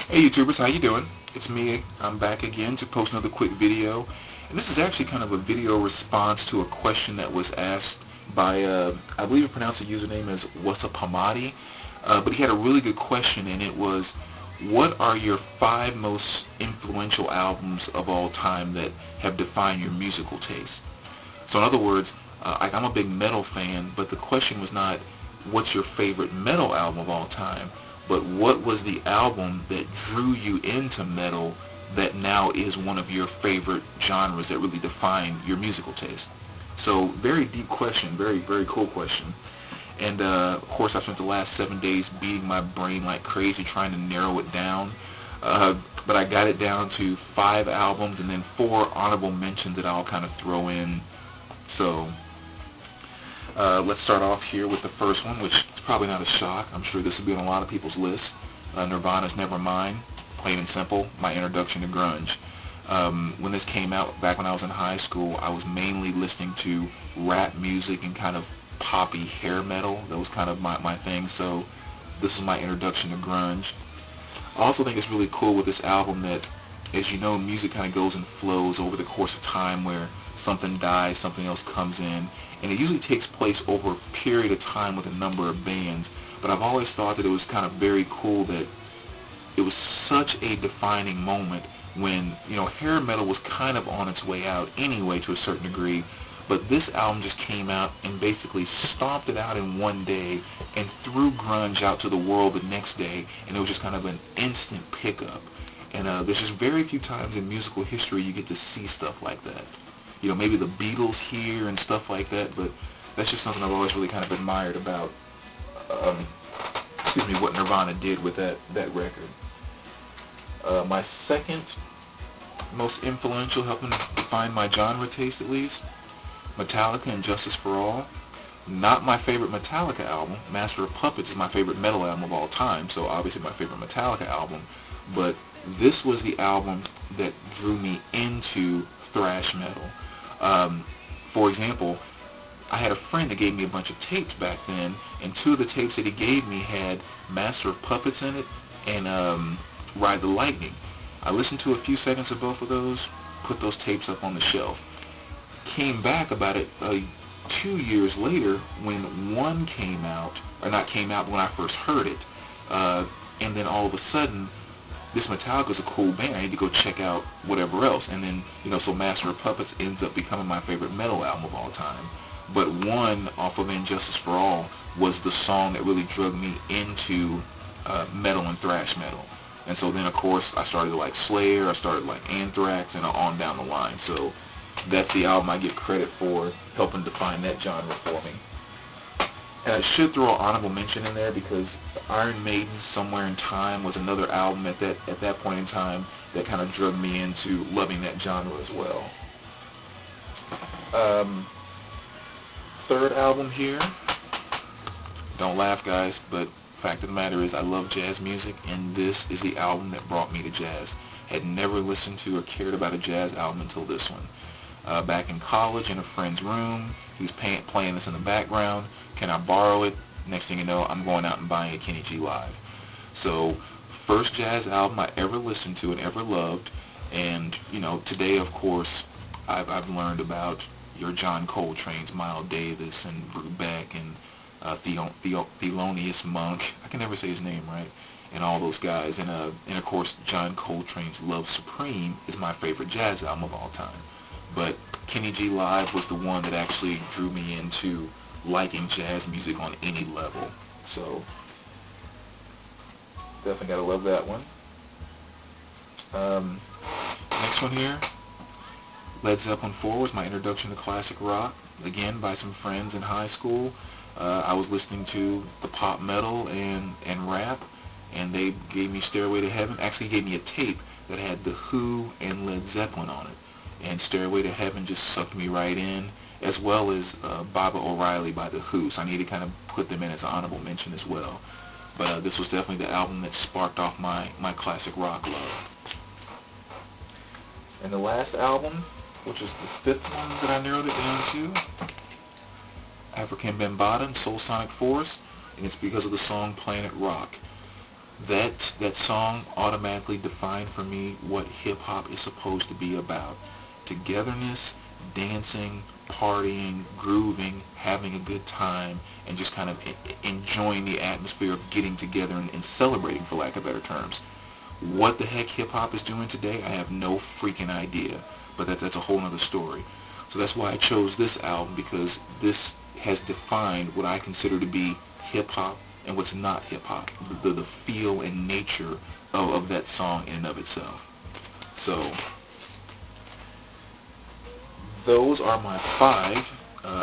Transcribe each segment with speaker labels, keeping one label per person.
Speaker 1: Hey YouTubers, how you doing? It's me. I'm back again to post another quick video. And this is actually kind of a video response to a question that was asked by, I believe you pronounce the username as What's Up Hamadi. But he had a really good question, and it was, what are your 5 most influential albums of all time that have defined your musical taste? So in other words, I'm a big metal fan, but the question was not what's your favorite metal album of all time, but what was the album that drew you into metal that now is one of your favorite genres that really define your musical taste? So very deep question, very, very cool question. And of course I spent the last 7 days beating my brain like crazy trying to narrow it down. But I got it down to 5 albums and then 4 honorable mentions that I'll kind of throw in. So let's start off here with the first one, which is probably not a shock. I'm sure this will be on a lot of people's lists. Nirvana's Nevermind, plain and simple, my introduction to grunge. When this came out back when I was in high school, I was mainly listening to rap music and kind of poppy hair metal. That was kind of my thing, so this is my introduction to grunge. I also think it's really cool with this album that, as you know, music kind of goes and flows over the course of time where something dies, something else comes in, and it usually takes place over a period of time with a number of bands. But I've always thought that it was kind of very cool that it was such a defining moment when, hair metal was kind of on its way out anyway to a certain degree, but this album just came out and basically stomped it out in one day and threw grunge out to the world the next day, and it was just kind of an instant pickup. And there's just very few times in musical history you get to see stuff like that. Maybe the Beatles here and stuff like that, but that's just something I've always really kind of admired about, what Nirvana did with that record. My second most influential, helping define my genre taste at least, Metallica and Justice for All. Not my favorite Metallica album. Master of Puppets is my favorite metal album of all time, so obviously my favorite Metallica album. But this was the album that drew me into thrash metal. For example, I had a friend that gave me a bunch of tapes back then, and 2 of the tapes that he gave me had Master of Puppets in it and Ride the Lightning. I listened to a few seconds of both of those, put those tapes up on the shelf. Came back about it 2 years later when one came out, or not came out, but when I first heard it, and then all of a sudden this Metallica's a cool band. I need to go check out whatever else. And then, so Master of Puppets ends up becoming my favorite metal album of all time. But one off of Injustice for All was the song that really drug me into metal and thrash metal. And so then, of course, I started to like Slayer, I started to like Anthrax, and on down the line. So that's the album I give credit for helping define that genre for me. And I should throw an honorable mention in there because Iron Maiden Somewhere in Time was another album at that point in time that kind of drug me into loving that genre as well. Third album here. Don't laugh, guys, but fact of the matter is I love jazz music, and this is the album that brought me to jazz. Had never listened to or cared about a jazz album until this one. Back in college in a friend's room. He was playing this in the background. Can I borrow it? Next thing you know, I'm going out and buying a Kenny G Live. So, first jazz album I ever listened to and ever loved. And, today, of course, I've learned about your John Coltrane's, Miles Davis, and Brubeck, and Thelonious Monk. I can never say his name right. And all those guys. And of course, John Coltrane's Love Supreme is my favorite jazz album of all time. But Kenny G Live was the one that actually drew me into liking jazz music on any level. So definitely gotta love that one. Next one here, Led Zeppelin 4 was my introduction to classic rock. Again, by some friends in high school. I was listening to the pop metal and rap, and they gave me Stairway to Heaven. Actually gave me a tape that had The Who and Led Zeppelin on it. And Stairway to Heaven just sucked me right in, as well as Baba O'Reilly by The Who. So I need to kind of put them in as an honorable mention as well. But this was definitely the album that sparked off my classic rock love. And the last album, which is the 5th one that I narrowed it down to, African Bambaataa and Soul Sonic Force, and it's because of the song Planet Rock. that song automatically defined for me what hip hop is supposed to be about. Togetherness, dancing, partying, grooving, having a good time, and just kind of enjoying the atmosphere of getting together and celebrating, for lack of better terms. What the heck hip hop is doing today, I have no freaking idea. But that's a whole other story. So that's why I chose this album, because this has defined what I consider to be hip hop and what's not hip hop. The feel and nature of that song in and of itself. So those are my 5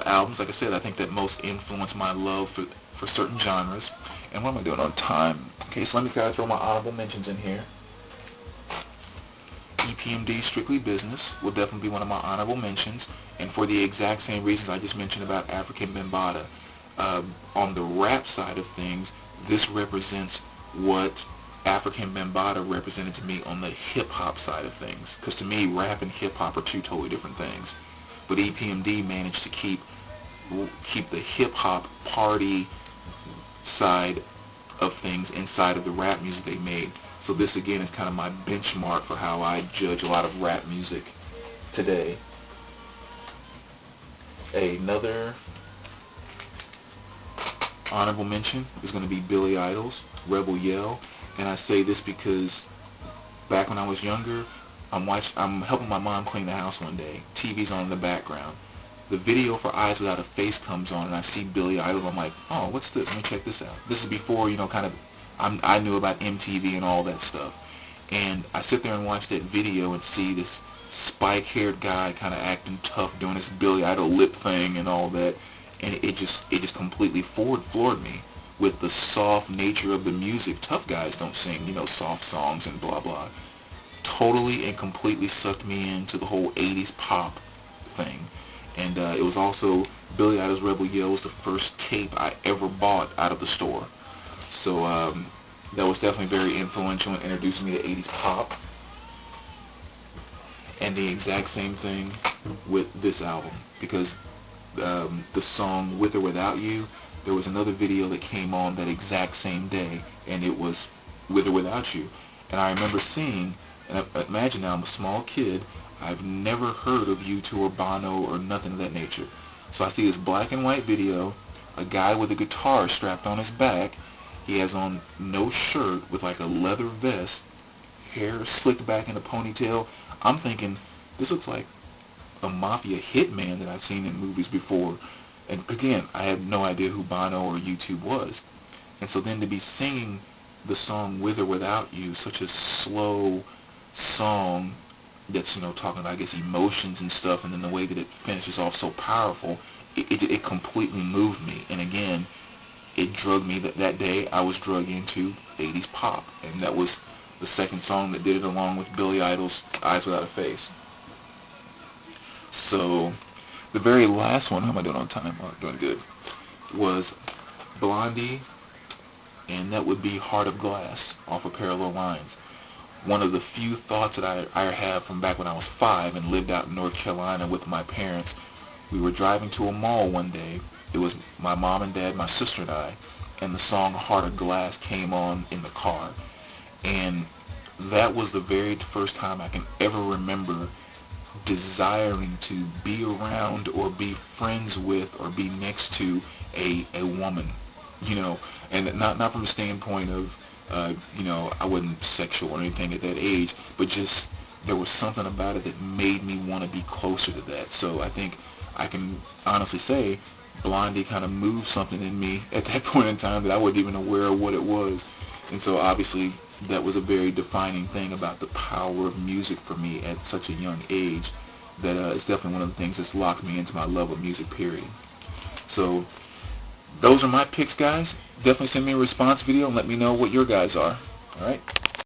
Speaker 1: albums. Like I said, I think that most influence my love for certain genres. And what am I doing on time? Okay, so let me kind of throw my honorable mentions in here. EPMD, Strictly Business, will definitely be one of my honorable mentions, and for the exact same reasons I just mentioned about African Bambaataa. On the rap side of things, this represents what African Bambaataa represented to me on the hip-hop side of things, because to me, rap and hip-hop are 2 totally different things. But EPMD managed to keep the hip-hop party side of things inside of the rap music they made. So this again is kind of my benchmark for how I judge a lot of rap music today. Another honorable mention is going to be Billy Idol's Rebel Yell, and I say this because back when I was younger, I'm helping my mom clean the house one day. TV's on in the background. The video for Eyes Without a Face comes on, and I see Billy Idol. I'm like, oh, what's this? Let me check this out. This is before, kind of, I knew about MTV and all that stuff. And I sit there and watch that video and see this spike-haired guy kind of acting tough, doing this Billy Idol lip thing and all that. And it just completely floored me with the soft nature of the music. Tough guys don't sing, soft songs and blah, blah. Totally and completely sucked me into the whole 80s pop thing. And it was also Billy Idol's Rebel Yell was the first tape I ever bought out of the store. So that was definitely very influential in introducing me to 80s pop. And the exact same thing with this album, because the song With or Without You, there was another video that came on that exact same day, and it was With or Without You. And I remember seeing, and imagine now I'm a small kid, I've never heard of U2 or Bono or nothing of that nature. So I see this black and white video, a guy with a guitar strapped on his back. He has on no shirt with like a leather vest, hair slicked back in a ponytail. I'm thinking, this looks like a mafia hitman that I've seen in movies before. And again, I had no idea who Bono or U2 was. And so then to be singing the song With or Without You, such a slow song that's, talking about, I guess, emotions and stuff, and then the way that it finishes off so powerful, it completely moved me. And again, it drugged me. That day I was drugged into 80s pop, and that was the second song that did it, along with Billy Idol's Eyes Without a Face. So the very last one, how am I doing on time? Oh, doing good, was Blondie, and that would be Heart of Glass off of Parallel Lines. One of the few thoughts that I have from back when I was 5 and lived out in North Carolina with my parents. We were driving to a mall one day. It was my mom and dad, my sister and I, and the song Heart of Glass came on in the car. And that was the very first time I can ever remember desiring to be around or be friends with or be next to a woman, and not from the standpoint of, I wasn't sexual or anything at that age, but just there was something about it that made me want to be closer to that. So I think I can honestly say Blondie kind of moved something in me at that point in time that I wasn't even aware of what it was. And so obviously that was a very defining thing about the power of music for me at such a young age, that it's definitely one of the things that's locked me into my love of music, period. So those are my picks, guys. Definitely send me a response video and let me know what your guys are. All right?